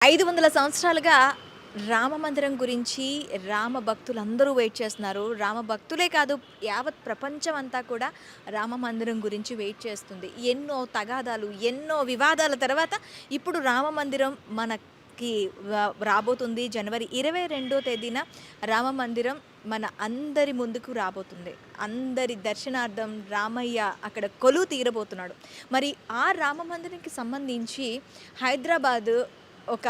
500 సంవత్సరాలుగా రామ మందిరం గురించి రామ భక్తులందరూ వెయిట్ చేస్తున్నారు. రామ భక్తులే కాదు, యావత్ ప్రపంచం అంతా కూడా రామ మందిరం గురించి వెయిట్ చేస్తుంది. ఎన్నో తగాదాలు, ఎన్నో వివాదాల తర్వాత ఇప్పుడు రామ మందిరం మనకి రాబోతుంది. జనవరి 22వ తేదీన రామ మందిరం మన అందరి ముందుకు రాబోతుంది. అందరి దర్శనార్థం రామయ్య అక్కడ కొలువు తీరబోతున్నాడు. మరి ఆ రామ మందిరంకి సంబంధించి హైదరాబాద్ ఒక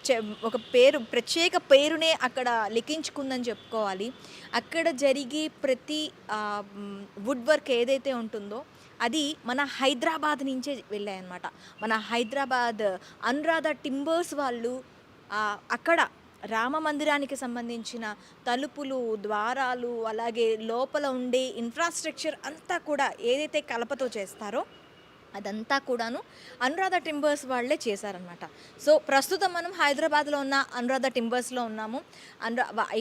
చె ఒక పేరు, ప్రత్యేక పేరునే అక్కడ లిఖించుకుందని చెప్పుకోవాలి. అక్కడ జరిగే ప్రతి వుడ్ వర్క్ ఏదైతే ఉంటుందో అది మన హైదరాబాద్ నుంచే వెళ్ళాయన్నమాట. మన హైదరాబాద్ అనురాధ టింబర్స్ వాళ్ళు అక్కడ రామ మందిరానికి సంబంధించిన తలుపులు, ద్వారాలు, అలాగే లోపల ఉండే ఇన్ఫ్రాస్ట్రక్చర్ అంతా కూడా ఏదైతే కలపతో చేస్తారో అదంతా కూడాను అనురాధ టింబర్స్ వాళ్ళే చేశారనమాట. సో ప్రస్తుతం మనం హైదరాబాద్లో ఉన్న అనురాధ టింబర్స్లో ఉన్నాము.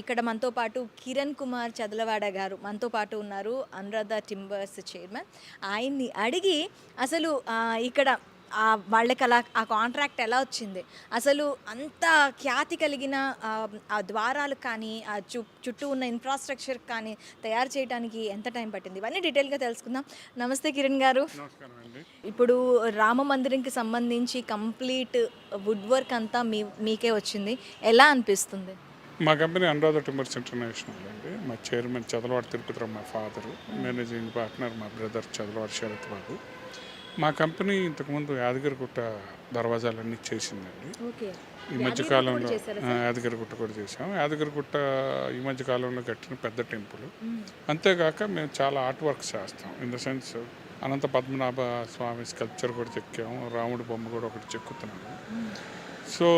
ఇక్కడ మనతో పాటు కిరణ్ కుమార్ చదలవాడ గారు మనతో పాటు ఉన్నారు, అనురాధ టింబర్స్ చైర్మన్. ఆయన్ని అడిగి అసలు ఇక్కడ వాళ్ళకి అలా ఆ కాంట్రాక్ట్ ఎలా వచ్చింది, అసలు అంత ఖ్యాతి కలిగిన ఆ ద్వారాలు కానీ, ఆ చుట్టూ ఉన్న ఇన్ఫ్రాస్ట్రక్చర్ కానీ తయారు చేయడానికి ఎంత టైం పట్టింది, ఇవన్నీ డీటెయిల్గా తెలుసుకుందాం. నమస్తే కిరణ్ గారు. ఇప్పుడు రామ మందిరంకి సంబంధించి కంప్లీట్ వుడ్ వర్క్ అంతా మీకే వచ్చింది, ఎలా అనిపిస్తుంది? మా కంపెనీ అనురాధ టింబర్స్ ఇంటర్నేషనల్ అండి. మా చైర్మన్ చదలవాడ తిరుపతిరావు మా ఫాదరు, మేనేజింగ్ పార్ట్నర్ మా బ్రదర్ చదలవాడ శరత్ బాబు. మా కంపెనీ ఇంతకుముందు యాదగిరిగుట్ట దర్వాజాలన్నీ చేసిందండి. ఈ మధ్యకాలంలో యాదగిరిగుట్ట కూడా చేసాం. యాదగిరిగుట్ట ఈ మధ్యకాలంలో కట్టిన పెద్ద టెంపుల్. అంతేగాక మేము చాలా ఆర్ట్ వర్క్స్ చేస్తాం. In the sense Anantha Padmanabha Swamy sculpture కూడా చెక్కాము, రాముడి బొమ్మ కూడా ఒకటి చెక్కుతున్నాము. సో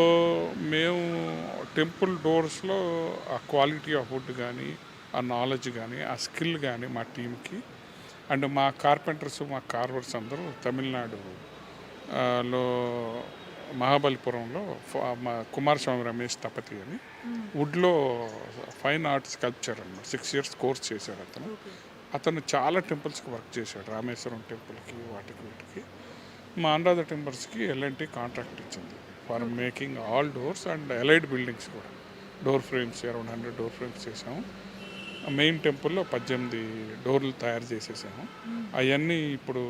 మేము టెంపుల్ డోర్స్లో ఆ క్వాలిటీ ఆఫ్ వుడ్ కానీ, ఆ నాలెడ్జ్ కానీ, ఆ స్కిల్ కానీ మా టీంకి, అండ్ మా కార్పెంటర్స్, మా కార్వర్స్ అందరూ తమిళనాడు లో మహాబలిపురంలో మా కుమారస్వామి రమేష్ తపతి అని వుడ్లో ఫైన్ ఆర్ట్ స్కల్ప్చర్ అన్నమాట. 6 years కోర్స్ చేశాడు అతను చాలా టెంపుల్స్కి వర్క్ చేశాడు, రామేశ్వరం టెంపుల్కి, వాటికి వీటికి. మా అనురాధ టింబర్స్కి ఎల్ఎన్టీ కాంట్రాక్ట్ ఇచ్చింది for making all doors and allied buildings కూడా. Door frames around 100 door frames చేసాము. మెయిన్ టెంపుల్లో 18 డోర్లు తయారు చేసేసాము. అవన్నీ ఇప్పుడు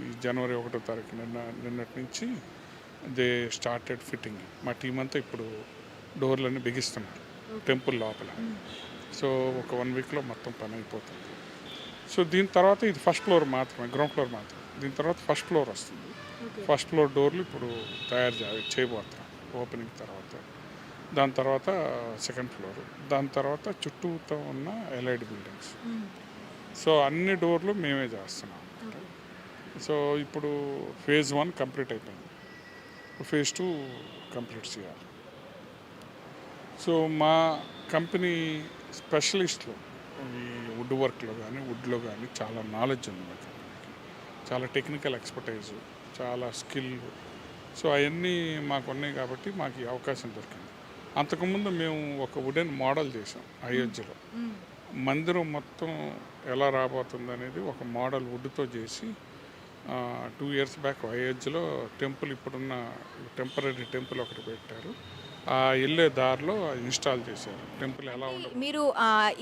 ఈ జనవరి 1వ తారీఖు నిన్నటి నుంచి దే స్టార్టెడ్ ఫిట్టింగ్. మా టీం అంతా ఇప్పుడు డోర్లన్నీ బిగిస్తున్నారు టెంపుల్ లోపల. సో ఒక 1 weekలో మొత్తం పని అయిపోతుంది. సో దీని తర్వాత ఇది ఫస్ట్ ఫ్లోర్ మాత్రమే, గ్రౌండ్ ఫ్లోర్ మాత్రమే. దీని తర్వాత ఫస్ట్ ఫ్లోర్ వస్తుంది. ఫస్ట్ ఫ్లోర్ డోర్లు ఇప్పుడు తయారు చేయబోతున్నాం ఓపెనింగ్ తర్వాత. దాని తర్వాత సెకండ్ ఫ్లోర్, దాని తర్వాత చుట్టూతో ఉన్న ఎలైడ్ బిల్డింగ్స్. సో అన్ని డోర్లు మేమే చేస్తున్నాం. సో ఇప్పుడు phase 1 కంప్లీట్ అయిపోయింది, phase 2 కంప్లీట్ చేయాలి. సో మా కంపెనీ స్పెషలిస్ట్లో ఈ వుడ్ వర్క్లో కానీ, వుడ్లో కానీ చాలా నాలెడ్జ్ ఉంది మా కంపెనీకి. చాలా టెక్నికల్ ఎక్స్పర్టైజ్, చాలా స్కిల్. సో అవన్నీ మాకు ఉన్నాయి కాబట్టి మాకు ఈ అవకాశం దొరికింది. అంతకుముందు మేము ఒక వుడెన్ మోడల్ చేసాం అయోధ్యలో. మందిరం మొత్తం ఎలా రాబోతుంది అనేది ఒక మోడల్ వుడ్తో చేసి 2 years బ్యాక్ అయోధ్యలో టెంపుల్, ఇప్పుడున్న టెంపరీ టెంపుల్ ఒకటి పెట్టారు. ఆ వెళ్ళే దారిలో ఇన్స్టాల్ చేశారు. టెంపుల్ ఎలా ఉంటుంది మీరు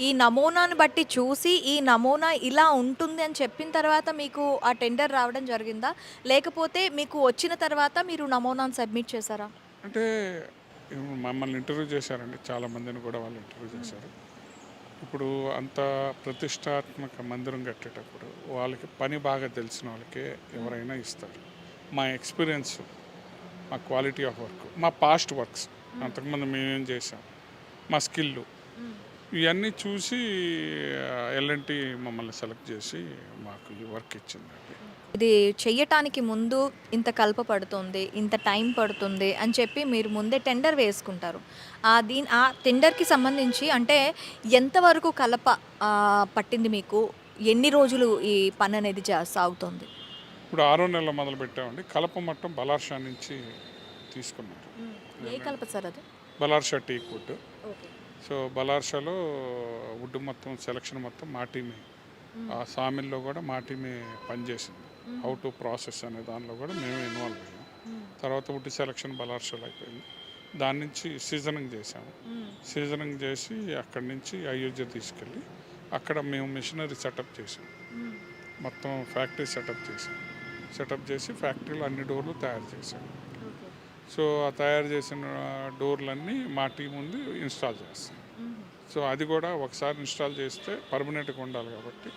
ఈ నమూనాను బట్టి చూసి ఈ నమూనా ఇలా ఉంటుంది అని చెప్పిన తర్వాత మీకు ఆ టెండర్ రావడం జరిగిందా, లేకపోతే మీకు వచ్చిన తర్వాత మీరు నమూనాను సబ్మిట్ చేశారా? అంటే మమ్మల్ని ఇంటర్వ్యూ చేశారండి, చాలామందిని కూడా వాళ్ళు ఇంటర్వ్యూ చేశారు. ఇప్పుడు అంత ప్రతిష్టాత్మక మందిరం కట్టేటప్పుడు వాళ్ళకి పని బాగా తెలిసిన వాళ్ళకే ఎవరైనా ఇస్తారు. మా ఎక్స్పీరియన్స్, మా క్వాలిటీ ఆఫ్ వర్క్, మా పాస్ట్ వర్క్స్, అంతకుముందు మేమేం చేసాం, మా స్కిల్లు, ఇవన్నీ చూసి ఎల్ఎన్టీ మమ్మల్ని సెలెక్ట్ చేసి మాకు ఈ వర్క్ ఇచ్చింది. ఇది చెయ్యటానికి ముందు ఇంత కలప పడుతుంది, ఇంత టైం పడుతుంది అని చెప్పి మీరు ముందే టెండర్ వేసుకుంటారు. ఆ టెండర్కి సంబంధించి అంటే ఎంతవరకు కలప పట్టింది మీకు, ఎన్ని రోజులు ఈ పని అనేది సాగుతుంది? ఇప్పుడు 6వ నెల మొదలు పెట్టామండి. కలప మట్టం బలార్షా నుంచి తీసుకున్నారు. ఏ కలప సార్ అది? Balharshah teak wood. సో బలార్షాలో వుడ్ మొత్తం సెలక్షన్ మొత్తం మా టీమే. ఆ సామిల్లో కూడా మా టీమే పనిచేసింది. హౌ టు ప్రాసెస్ అనే దానిలో కూడా మేమే ఇన్వాల్వ్ అయ్యాం. తర్వాత వుడ్ సెలక్షన్ బలార్షాలో అయిపోయింది. దాని నుంచి సీజనింగ్ చేసాము. సీజనింగ్ చేసి అక్కడి నుంచి అయోధ్య తీసుకెళ్ళి అక్కడ మేము మిషనరీ సెటప్ చేసాం. మొత్తం ఫ్యాక్టరీ సెటప్ చేసి ఫ్యాక్టరీలో అన్ని డోర్లు తయారు చేసాం. సో ఆ తయారు చేసిన డోర్లన్నీ మా టీం ఉంది ఇన్స్టాల్ చేస్తాం. సో అది కూడా ఒకసారి ఇన్స్టాల్ చేస్తే పర్మనెంట్గా ఉండాలి కాబట్టి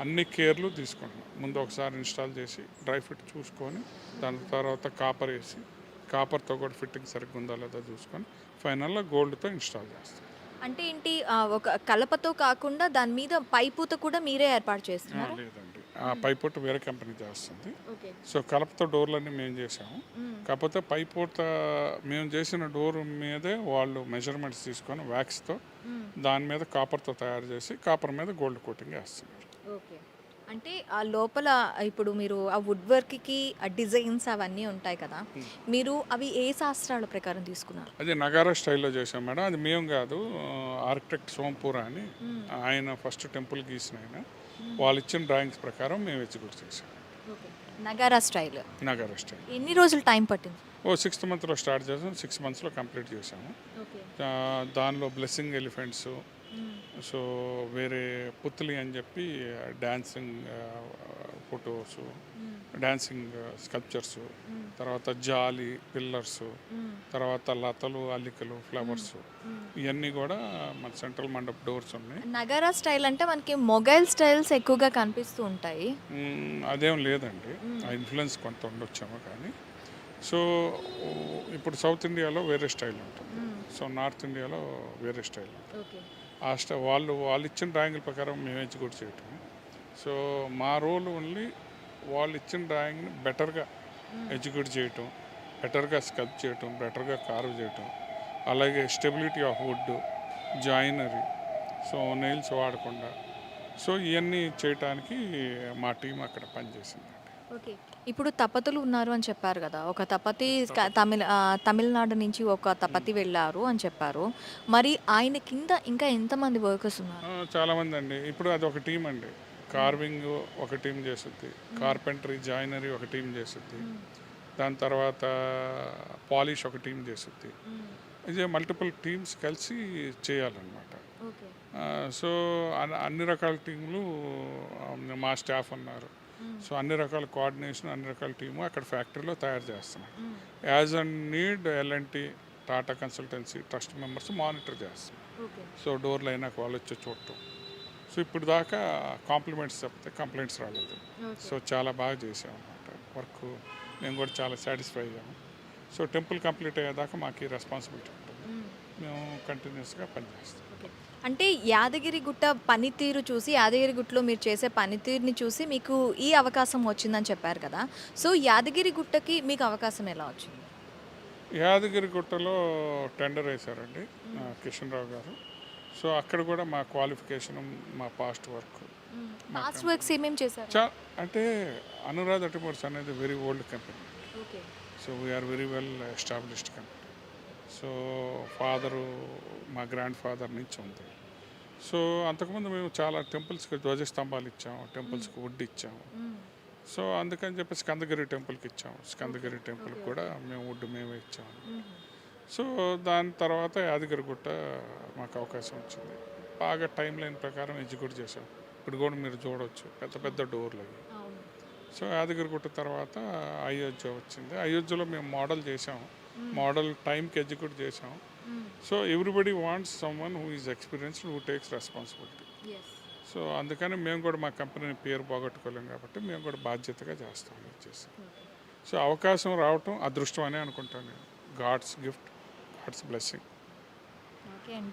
అన్ని కేర్లు తీసుకుంటాం. ముందు ఒకసారి ఇన్స్టాల్ చేసి డ్రై ఫిట్ చూసుకొని దాని తర్వాత కాపర్ వేసి కాపర్తో కూడా ఫిట్టింగ్ సరిగ్గా ఉందా లేదా చూసుకొని ఫైనల్లో గోల్డ్తో ఇన్స్టాల్ చేస్తాం. అంటే ఏంటి ఒక కలపతో కాకుండా దాని మీద పైపూత కూడా మీరే ఏర్పాటు చేస్తున్నారు? లేదండి, ఆ పైపోట వేరే కంపెనీ చేస్తుంది. ఓకే. సో కలపతో డోర్లన్నీ మేము చేసాము. కాకపోతే పైపోట మేము చేసిన డోర్ మీదే వాళ్ళు మెజర్మెంట్స్ తీసుకొని వ్యాక్స్తో దాని మీద కాపర్తో తయారు చేసి కాపర్ మీద గోల్డ్ కోటింగ్ వేస్తున్నారు. ఓకే. అంటే ఆ లోపల ఇప్పుడు మీరు ఆ వుడ్ వర్క్కి ఆ డిజైన్స్ అవన్నీ ఉంటాయి కదా, మీరు అవి ఏ శాస్త్రాల ప్రకారం తీసుకున్నారు? అది నగారా స్టైల్లో చేసాం మేడం. అది మేము కాదు, ఆర్కిటెక్ట్ సోంపూరా అని ఆయన ఫస్ట్ టెంపుల్ గీసిన ఆయన, వాళ్ళు ఇచ్చిన డ్రాయింగ్స్ ప్రకారం మేము ఎగ్జిక్యూట్ చేసాం. నగారా స్టైల్. నగారా స్టైల్ ఎన్ని రోజులు టైం పట్టింది? 6th మంత్లో స్టార్ట్ చేసాం, 6 monthsలో కంప్లీట్ చేసాము. దానిలో బ్లెస్సింగ్ ఎలిఫెంట్స్, సో వేరే పుత్లి అని చెప్పి డ్యాన్సింగ్ ఫొటోస్, డాన్సింగ్ స్కల్ప్చర్స్, తర్వాత జాలి పిల్లర్స్, తర్వాత లతలు అల్లికలు ఫ్లవర్స్, ఇవన్నీ కూడా మన సెంట్రల్ మండప్ డోర్స్ ఉన్నాయి. నగారా స్టైల్ అంటే మనకి మొఘల్ స్టైల్స్ ఎక్కువగా కనిపిస్తూ ఉంటాయి. అదేం లేదండి, ఆ ఇన్ఫ్లుయెన్స్ కొంత ఉండొచ్చేమో కానీ. సో ఇప్పుడు సౌత్ ఇండియాలో వేరే స్టైల్ ఉంటుంది, సో నార్త్ ఇండియాలో వేరే స్టైల్ ఉంటుంది. ఆ వాళ్ళు ఇచ్చిన డ్రాయింగ్ల ప్రకారం మేము ఎగ్జిక్యూట్ చేయటం. సో మా రోల్ ఓన్లీ వాళ్ళు ఇచ్చిన డ్రాయింగ్ని బెటర్గా ఎగ్జిక్యూట్ చేయటం, బెటర్గా స్కల్ప్ చేయటం, బెటర్గా కార్వ్ చేయటం, అలాగే stability of would, జాయినరీ, so nails వాడకుండా, సో ఇవన్నీ చేయటానికి మా టీం అక్కడ పనిచేసింది. ఓకే. ఇప్పుడు తపతులు ఉన్నారు అని చెప్పారు కదా, ఒక తపతి తమిళనాడు నుంచి ఒక తపతి వెళ్ళారు అని చెప్పారు. మరి ఆయన కింద ఇంకా ఎంతమంది వర్కర్స్ ఉన్నారు? చాలామంది అండి. ఇప్పుడు అది ఒక టీం అండి. కార్వింగ్ ఒక టీం చేస్తుంది, కార్పెంటరీ జాయినరీ ఒక టీం చేస్తుంది, దాని తర్వాత పాలిష్ ఒక టీం చేస్తుంది. ఇది మల్టిపుల్ టీమ్స్ కలిసి చేయాలన్నమాట. సో అన్ని రకాల టీంలు మా స్టాఫ్ ఉన్నారు. సో అన్ని రకాల కోఆర్డినేషన్, అన్ని రకాల టీము అక్కడ ఫ్యాక్టరీలో తయారు చేస్తున్నాం. As and need LNT, Tata consultancy trust members monitor చేస్తున్నాం. సో డోర్లు అయినాక వాళ్ళు వచ్చి చూడటం. సో ఇప్పుడు దాకా కాంప్లిమెంట్స్ చెప్తే కంప్లైంట్స్ రాలేదు. సో చాలా బాగా చేసాం అన్నమాట వర్క్. మేము కూడా చాలా సాటిస్ఫై అయ్యాము. సో టెంపుల్ కంప్లీట్ అయ్యేదాకా మాకు ఈ రెస్పాన్సిబిలిటీ ఉంటుంది, మేము కంటిన్యూస్గా పనిచేస్తాం. అంటే యాదగిరిగుట్ట పనితీరు చూసి, యాదగిరిగుట్టలో మీరు చేసే పనితీరుని చూసి మీకు ఈ అవకాశం వచ్చిందని చెప్పారు కదా, సో యాదగిరిగుట్టకి మీకు అవకాశం ఎలా వచ్చింది? యాదగిరిగుట్టలో టెండర్ వేశారండి కిషన్ రావు గారు. సో అక్కడ కూడా మా క్వాలిఫికేషన్, మా పాస్ట్ వర్క్ ఏమేమి చేశారు? అంటే అనురాధ టిమర్స్ అనేది very old company. So we are very well established company. So father, మా గ్రాండ్ ఫాదర్ నుంచి ఉంది. సో అంతకుముందు మేము చాలా టెంపుల్స్కి ధ్వజస్తంభాలు ఇచ్చాము, టెంపుల్స్కి వుడ్ ఇచ్చాము. సో అందుకని చెప్పి స్కందగిరి టెంపుల్కి ఇచ్చాము. స్కందగిరి టెంపుల్కి కూడా మేము వుడ్ మేమే ఇచ్చాము. సో దాని తర్వాత యాదగిరిగుట్ట మాకు అవకాశం వచ్చింది. బాగా టైం లైన్ ప్రకారం ఎగ్జిక్యూట్ చేసాం. ఇప్పుడు కూడా మీరు చూడవచ్చు పెద్ద పెద్ద డోర్లు అవి. సో యాదగిరిగుట్ట తర్వాత అయోధ్య వచ్చింది. అయోధ్యలో మేము మోడల్ చేసాము, మోడల్ టైంకి ఎగ్జిక్యూట్ చేసాం. So everybody wants someone who is experienced, who takes responsibility. So అందుకని మేము కూడా మా కంపెనీని పేరు పోగొట్టుకోలేం కాబట్టి మేము కూడా బాధ్యతగా చేస్తాం చేస్తాం. సో అవకాశం రావటం అదృష్టం అని అనుకుంటాను నేను. God's gift, God's blessing. Okay అండి.